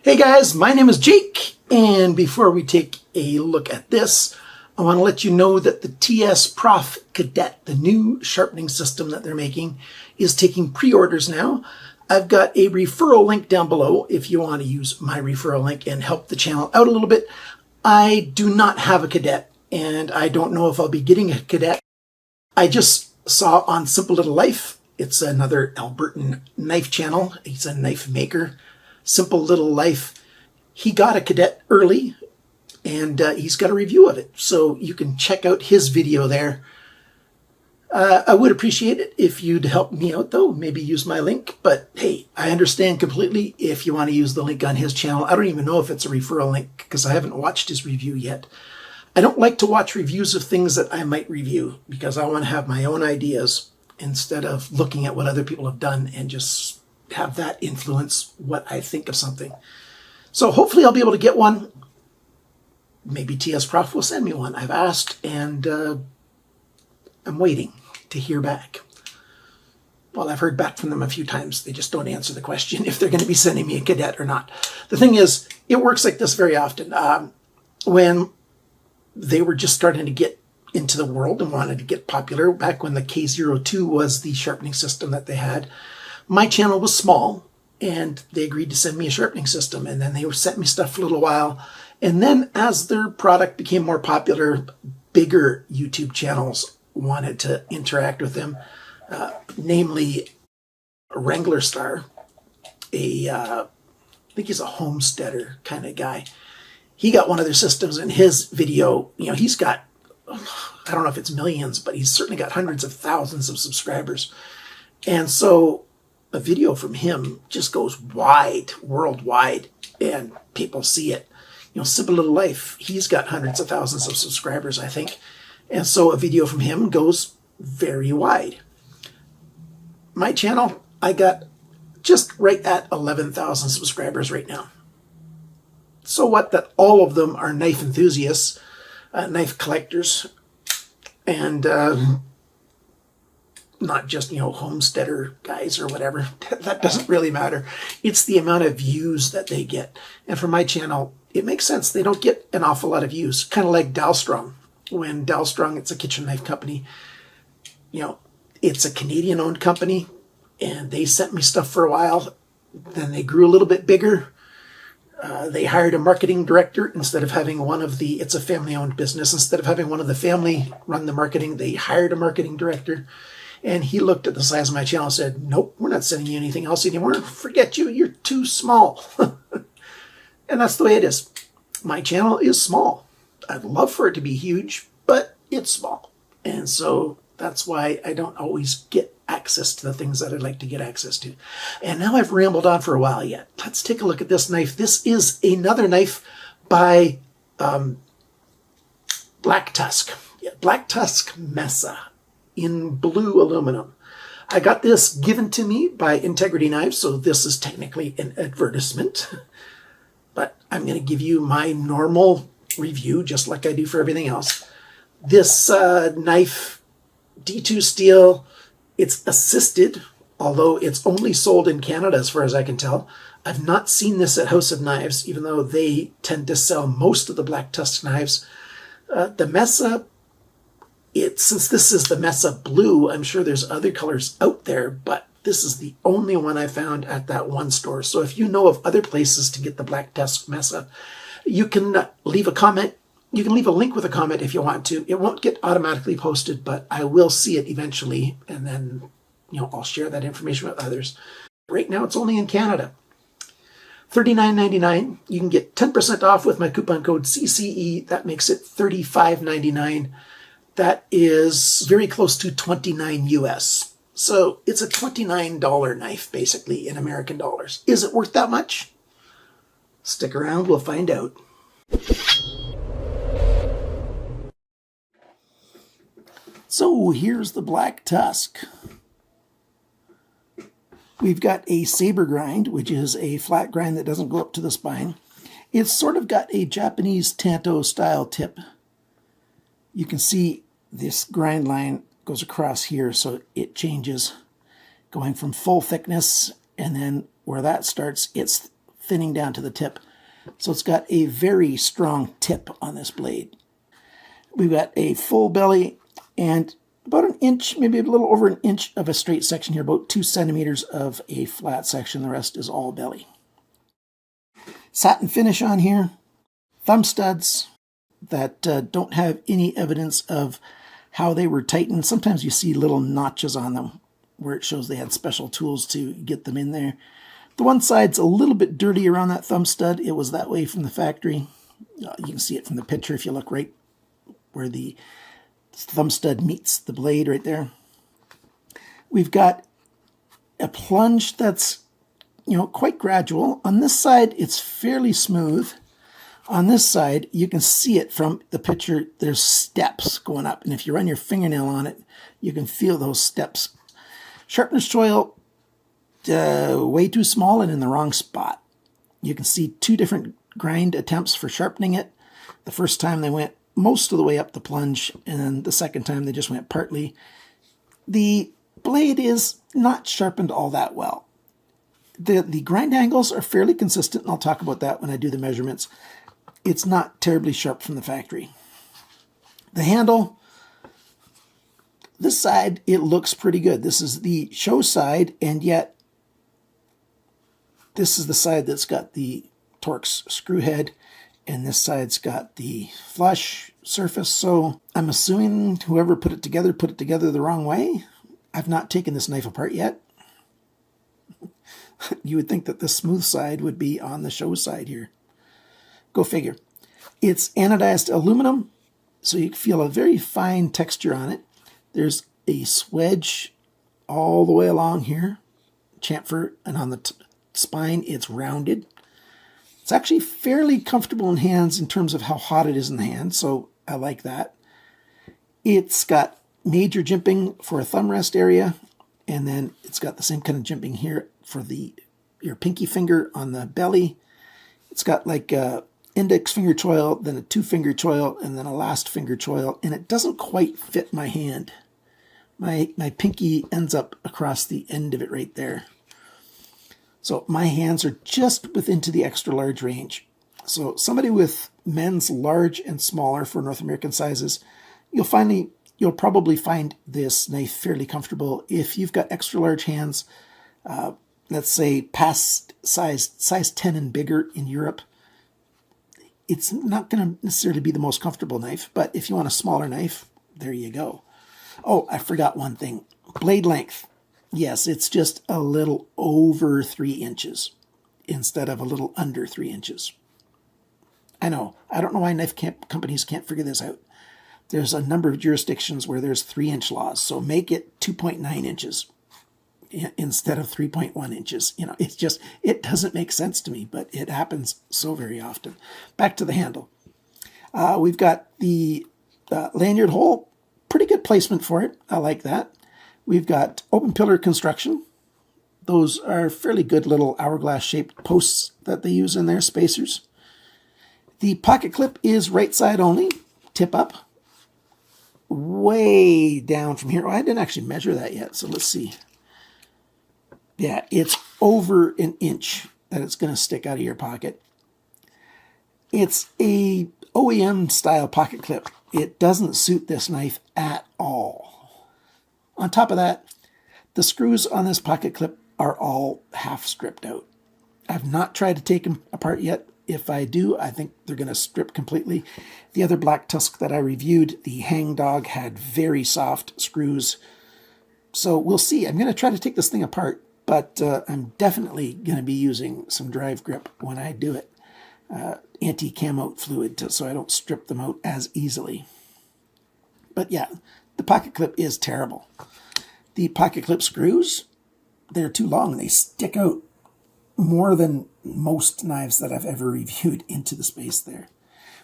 Hey guys, my name is Jake, and before we take a look at this, I want to let you know that the TS Prof Cadet, the new sharpening system that they're making, is taking pre-orders now. I've got a referral link down below if you want to use my referral link and help the channel out a little bit. I do not have a cadet, and I don't know if I'll be getting a cadet. I just saw on Simple Little Life, it's another Albertan knife channel, he's a knife maker, Simple Little Life, he got a cadet early, and he's got a review of it, so you can check out his video there. I would appreciate it if you'd help me out, though. Maybe use my link, but hey, I understand completely if you want to use the link on his channel. I don't even know if it's a referral link because I haven't watched his review yet. I don't like to watch reviews of things that I might review because I want to have my own ideas instead of looking at what other people have done and just have that influence what I think of something. So hopefully I'll be able to get one. Maybe TS Prof will send me one. I've asked, and I'm waiting to hear back. Well, I've heard back from them a few times. They just don't answer the question if they're going to be sending me a cadet or not. The thing is, it works like this very often. When they were just starting to get into the world and wanted to get popular, back when the K02 was the sharpening system that they had, my channel was small, and they agreed to send me a sharpening system, and then they sent me stuff for a little while. And then as their product became more popular, bigger YouTube channels wanted to interact with them, namely Wrangler Star, I think he's a homesteader kind of guy. He got one of their systems, in his video, he's got, I don't know if it's millions, but he's certainly got hundreds of thousands of subscribers. And so a video from him just goes wide, worldwide, and people see it. Simple Little Life, he's got hundreds of thousands of subscribers, I think. And so a video from him goes very wide. My channel, I got just right at 11,000 subscribers right now. So what that all of them are knife enthusiasts, knife collectors, and not just, homesteader guys or whatever. That doesn't really matter. It's the amount of views that they get. And for my channel, it makes sense. They don't get an awful lot of views. Kind of like Dalstrong. When Dalstrong, it's a kitchen knife company, it's a Canadian-owned company, and they sent me stuff for a while. Then they grew a little bit bigger. They hired a marketing director instead of having it's a family-owned business. Instead of having one of the family run the marketing, they hired a marketing director. And he looked at the size of my channel and said, nope, we're not sending you anything else anymore. Forget you, you're too small. And that's the way it is. My channel is small. I'd love for it to be huge, but it's small. And so that's why I don't always get access to the things that I'd like to get access to. And now I've rambled on for a while yet. Let's take a look at this knife. This is another knife by Black Tusk. Yeah, Black Tusk MESA in blue aluminum. I got this given to me by Integrity Knives, so this is technically an advertisement. But I'm going to give you my normal review, just like I do for everything else. This knife, D2 steel, it's assisted, although it's only sold in Canada as far as I can tell. I've not seen this at House of Knives, even though they tend to sell most of the Black Tusk knives. The MESA, since this is the MESA blue, I'm sure there's other colors out there, but this is the only one I found at that one store. So if you know of other places to get the Black Tusk MESA, you can leave a comment. You can leave a link with a comment if you want to. It won't get automatically posted, but I will see it eventually, and then I'll share that information with others. Right now it's only in Canada. $39.99. You can get 10% off with my coupon code CCE. That makes it $35.99. That is very close to $29 US. So it's a $29 knife, basically, in American dollars. Is it worth that much? Stick around, we'll find out. So here's the Black Tusk. We've got a saber grind, which is a flat grind that doesn't go up to the spine. It's sort of got a Japanese Tanto style tip. You can see this grind line goes across here, so it changes going from full thickness, and then where that starts, it's thinning down to the tip. So it's got a very strong tip on this blade. We've got a full belly and about an inch, maybe a little over an inch of a straight section here, about 2 centimeters of a flat section. The rest is all belly. Satin finish on here. Thumb studs that don't have any evidence of how they were tightened. Sometimes you see little notches on them where it shows they had special tools to get them in there. The one side's a little bit dirty around that thumb stud. It was that way from the factory. You can see it from the picture if you look right where the thumb stud meets the blade right there. We've got a plunge that's, quite gradual. On this side, it's fairly smooth. On this side, you can see it from the picture. There's steps going up, and if you run your fingernail on it, you can feel those steps. Sharpness choil, way too small and in the wrong spot. You can see 2 different grind attempts for sharpening it. The first time they went most of the way up the plunge, and then the second time they just went partly. The blade is not sharpened all that well. The grind angles are fairly consistent, and I'll talk about that when I do the measurements. It's not terribly sharp from the factory. The handle, this side, it looks pretty good. This is the show side, and yet this is the side that's got the Torx screw head, and this side's got the flush surface. So I'm assuming whoever put it together the wrong way. I've not taken this knife apart yet. You would think that the smooth side would be on the show side here. Go figure. It's anodized aluminum, so you can feel a very fine texture on it. There's a swedge all the way along here, chamfer, and on the spine it's rounded. It's actually fairly comfortable in hands in terms of how hot it is in the hand, so I like that. It's got major jimping for a thumb rest area, and then it's got the same kind of jimping here for your pinky finger on the belly. It's got like a index finger choil, then a 2-finger choil, and then a last finger choil, and it doesn't quite fit my hand. My pinky ends up across the end of it right there. So my hands are just within to the extra large range. So somebody with men's large and smaller for North American sizes, you'll probably find this knife fairly comfortable. If you've got extra large hands, let's say past size 10 and bigger in Europe, it's not going to necessarily be the most comfortable knife, but if you want a smaller knife, there you go. Oh, I forgot one thing. Blade length. Yes, it's just a little over 3 inches instead of a little under 3 inches. I know. I don't know why knife companies can't figure this out. There's a number of jurisdictions where there's 3-inch laws, so make it 2.9 inches instead of 3.1 inches. It doesn't make sense to me, but it happens so very often. Back to the handle. We've got the lanyard hole. Pretty good placement for it. I like that. We've got open pillar construction. Those are fairly good little hourglass-shaped posts that they use in their spacers. The pocket clip is right side only, tip up. Way down from here. Oh, I didn't actually measure that yet, so let's see. Yeah, it's over an inch that it's going to stick out of your pocket. It's a OEM style pocket clip. It doesn't suit this knife at all. On top of that, the screws on this pocket clip are all half stripped out. I've not tried to take them apart yet. If I do, I think they're going to strip completely. The other black Tusk that I reviewed, the Hangdog, had very soft screws. So we'll see. I'm going to try to take this thing apart, but I'm definitely going to be using some drive grip when I do it. Anti-cam out fluid so I don't strip them out as easily. But yeah, the pocket clip is terrible. The pocket clip screws, they're too long. They stick out more than most knives that I've ever reviewed into the space there.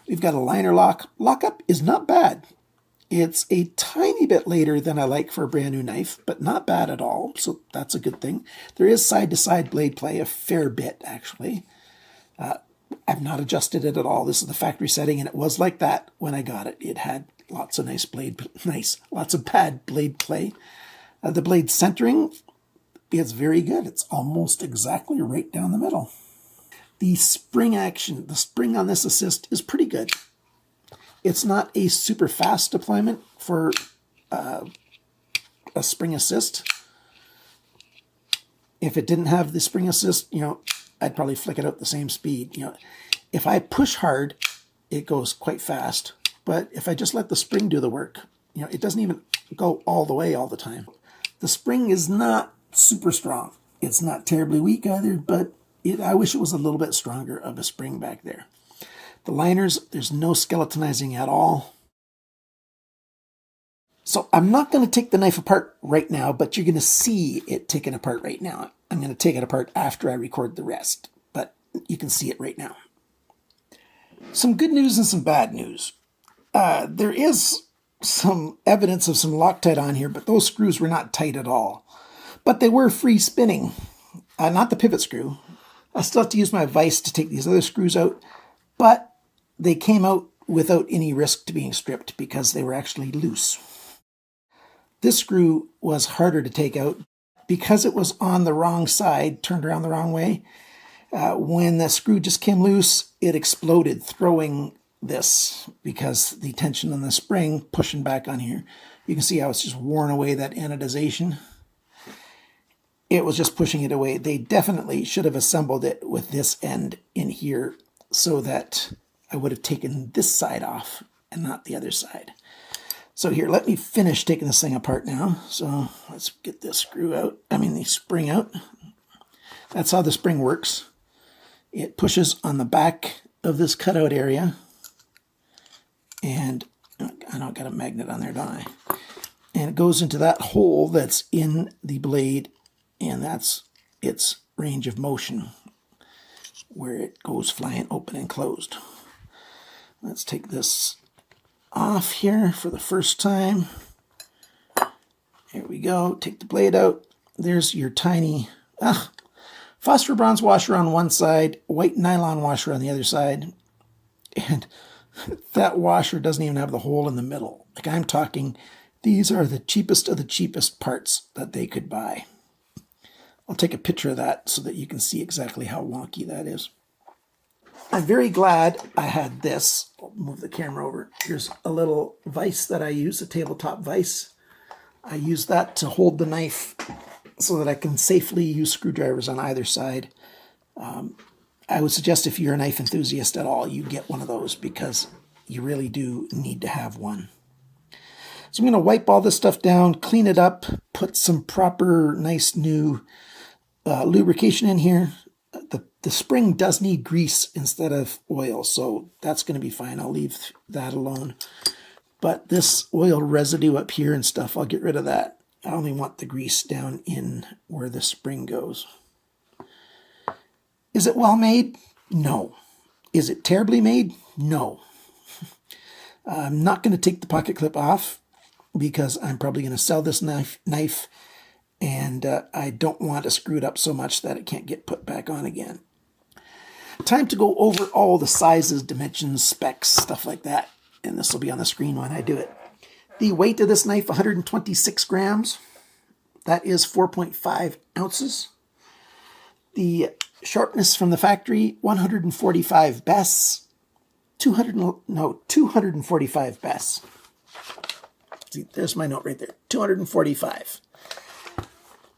We've got a liner lock. Lockup is not bad. It's a tiny bit later than I like for a brand new knife, but not bad at all, so that's a good thing. There is side-to-side blade play, a fair bit actually. I've not adjusted it at all. This is the factory setting, and it was like that when I got it. It had lots of lots of bad blade play. The blade centering is very good. It's almost exactly right down the middle. The spring action, the spring on this assist is pretty good. It's not a super fast deployment for a spring assist. If it didn't have the spring assist, I'd probably flick it out the same speed. If I push hard, it goes quite fast. But if I just let the spring do the work, it doesn't even go all the way all the time. The spring is not super strong. It's not terribly weak either, but I wish it was a little bit stronger of a spring back there. The liners, there's no skeletonizing at all. So I'm not going to take the knife apart right now, but you're going to see it taken apart right now. I'm going to take it apart after I record the rest, but you can see it right now. Some good news and some bad news. There is some evidence of some Loctite on here, but those screws were not tight at all. But they were free spinning, not the pivot screw. I still have to use my vise to take these other screws out, but they came out without any risk to being stripped because they were actually loose. This screw was harder to take out because it was on the wrong side, turned around the wrong way. When the screw just came loose, it exploded, throwing this because the tension on the spring pushing back on here. You can see how it's just worn away that anodization. It was just pushing it away. They definitely should have assembled it with this end in here so that I would have taken this side off and not the other side. So here, let me finish taking this thing apart now. So let's get this the spring out. That's how the spring works. It pushes on the back of this cutout area. And I know I've got a magnet on there, don't I? And it goes into that hole that's in the blade, and that's its range of motion, where it goes flying open and closed. Let's take this off here for the first time. Here we go. Take the blade out. There's your tiny phosphor bronze washer on one side, white nylon washer on the other side. And that washer doesn't even have the hole in the middle. Like, I'm talking, these are the cheapest of the cheapest parts that they could buy. I'll take a picture of that so that you can see exactly how wonky that is. I'm very glad I had this. I'll move the camera over. Here's a little vise that I use, a tabletop vise. I use that to hold the knife so that I can safely use screwdrivers on either side. I would suggest if you're a knife enthusiast at all, you get one of those because you really do need to have one. So I'm going to wipe all this stuff down, clean it up, put some proper, nice new lubrication in here. The spring does need grease instead of oil, so that's going to be fine. I'll leave that alone. But this oil residue up here and stuff, I'll get rid of that. I only want the grease down in where the spring goes. Is it well made? No. Is it terribly made? No. I'm not going to take the pocket clip off because I'm probably going to sell this knife and I don't want to screw it up so much that it can't get put back on again. Time to go over all the sizes, dimensions, specs, stuff like that. And this will be on the screen when I do it. The weight of this knife, 126 grams. That is 4.5 ounces. The sharpness from the factory, 145 bess. 245 bess. See, there's my note right there. 245.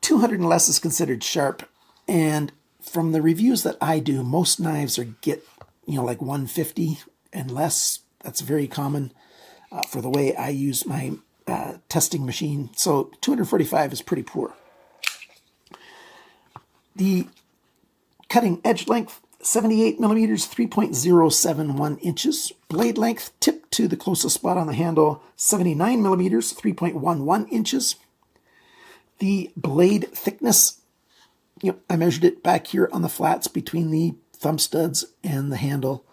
200 and less is considered sharp. And from the reviews that I do, most knives get, like 150 and less. That's very common for the way I use my testing machine. So 245 is pretty poor. The cutting edge length, 78 millimeters, 3.071 inches. Blade length, tip to the closest spot on the handle, 79 millimeters, 3.11 inches. The blade thickness, I measured it back here on the flats between the thumb studs and the handle.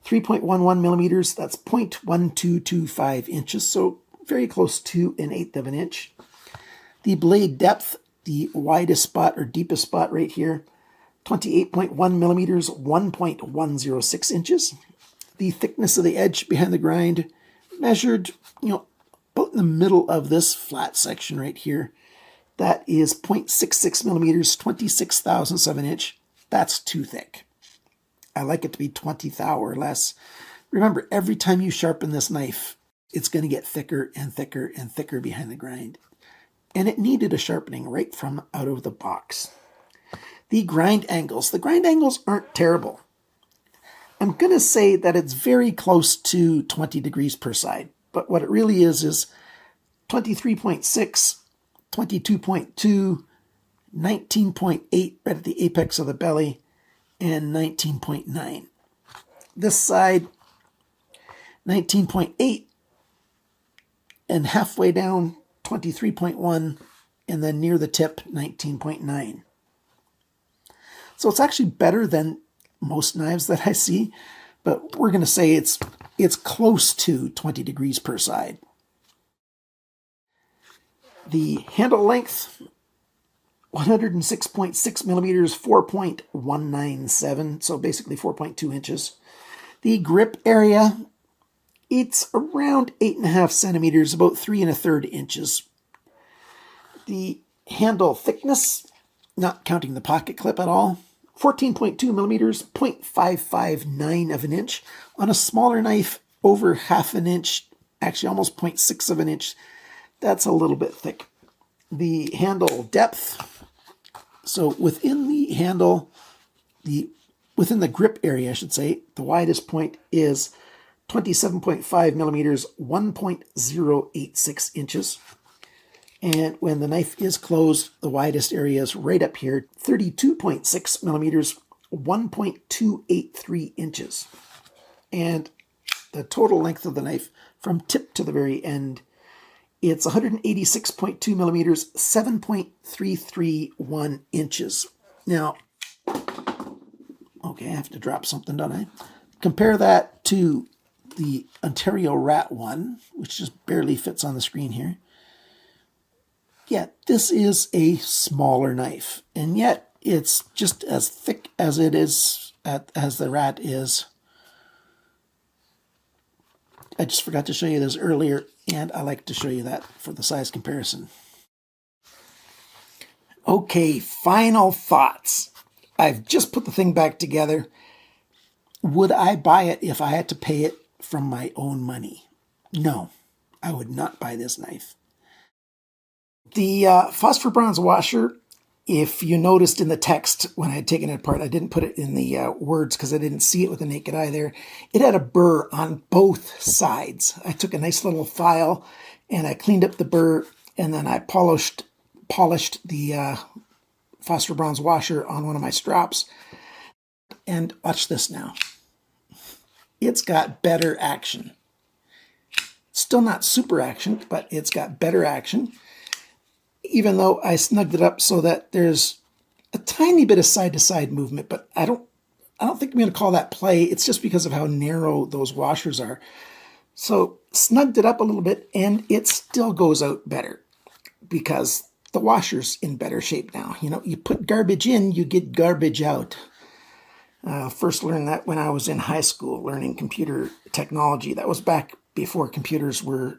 3.11 millimeters, that's 0.1225 inches, so very close to 1/8 of an inch. The blade depth, the widest spot or deepest spot right here, 28.1 millimeters, 1.106 inches. The thickness of the edge behind the grind, measured, about in the middle of this flat section right here. That is 0.66 millimeters, 26 thousandths of an inch. That's too thick. I like it to be 20 thou or less. Remember, every time you sharpen this knife, it's going to get thicker and thicker and thicker behind the grind. And it needed a sharpening right from out of the box. The grind angles. The grind angles aren't terrible. I'm going to say that it's very close to 20 degrees per side. But what it really is 23.6, 22.2, 19.8 right at the apex of the belly, and 19.9. This side, 19.8, and halfway down, 23.1, and then near the tip, 19.9. So it's actually better than most knives that I see, but we're going to say it's close to 20 degrees per side. The handle length, 106.6 millimeters, 4.197, so basically 4.2 inches. The grip area, it's around 8.5 centimeters, about 3 1/3 inches. The handle thickness, not counting the pocket clip at all, 14.2 millimeters, 0.559 of an inch. On a smaller knife, over half an inch, actually almost 0.6 of an inch. That's a little bit thick. The handle depth, so within the handle, within the grip area, I should say, the widest point is 27.5 millimeters, 1.086 inches. And when the knife is closed, the widest area is right up here, 32.6 millimeters, 1.283 inches. And the total length of the knife from tip to the very end, it's 186.2 millimeters, 7.331 inches. Now, okay, I have to drop something, don't I? Compare that to the Ontario Rat one, which just barely fits on the screen here. Yeah, this is a smaller knife, and yet it's just as thick as it is, as the Rat is. I just forgot to show you this earlier, and I like to show you that for the size comparison. Okay, final thoughts. I've just put the thing back together. Would I buy it if I had to pay it from my own money? No, I would not buy this knife. The phosphor bronze washer, if you noticed in the text when I had taken it apart, I didn't put it in the words because I didn't see it with the naked eye there. It had a burr on both sides. I took a nice little file and I cleaned up the burr, and then I polished the phosphor bronze washer on one of my strops. And watch this now. It's got better action. Still not super action, but it's got better action. Even though I snugged it up so that there's a tiny bit of side-to-side movement, but I don't think I'm going to call that play. It's just because of how narrow those washers are. So snugged it up a little bit, and it still goes out better because the washer's in better shape now. You know, you put garbage in, you get garbage out. First learned that when I was in high school, learning computer technology. That was back before computers were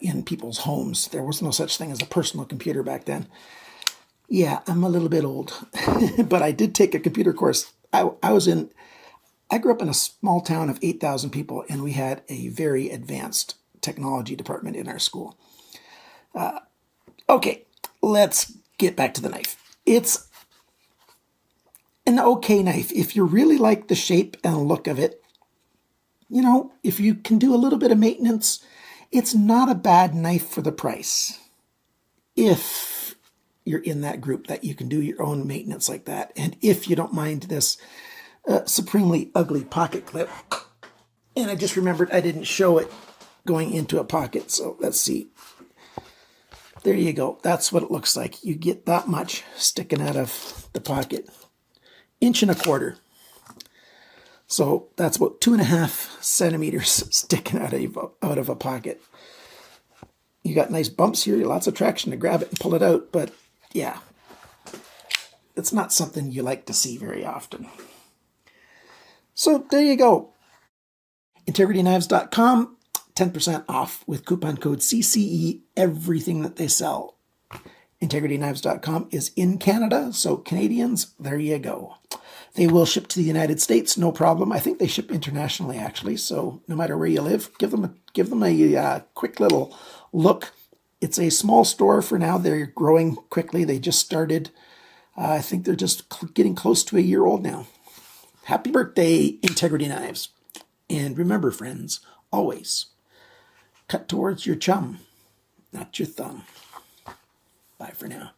in people's homes. There was no such thing as a personal computer back then. Yeah, I'm a little bit old, but I did take a computer course. I grew up in a small town of 8,000 people, and we had a very advanced technology department in our school. Okay, let's get back to the knife. It's an okay knife. If you really like the shape and look of it, you know, if you can do a little bit of maintenance, it's not a bad knife for the price. If you're in that group that you can do your own maintenance like that, and if you don't mind this supremely ugly pocket clip. And I just remembered I didn't show it going into a pocket, so let's see. There you go. That's what it looks like. You get that much sticking out of the pocket. 1.25 inches. So that's about 2.5 centimeters sticking out of a pocket. You got nice bumps here, lots of traction to grab it and pull it out, but yeah, it's not something you like to see very often. So there you go. IntegrityKnives.com, 10% off with coupon code CCE, everything that they sell. IntegrityKnives.com is in Canada, so Canadians, there you go. They will ship to the United States, no problem. I think they ship internationally, actually. So no matter where you live, give them a quick little look. It's a small store for now. They're growing quickly. They just started. I think they're just getting close to a year old now. Happy birthday, Integrity Knives. And remember, friends, always cut towards your chum, not your thumb. Bye for now.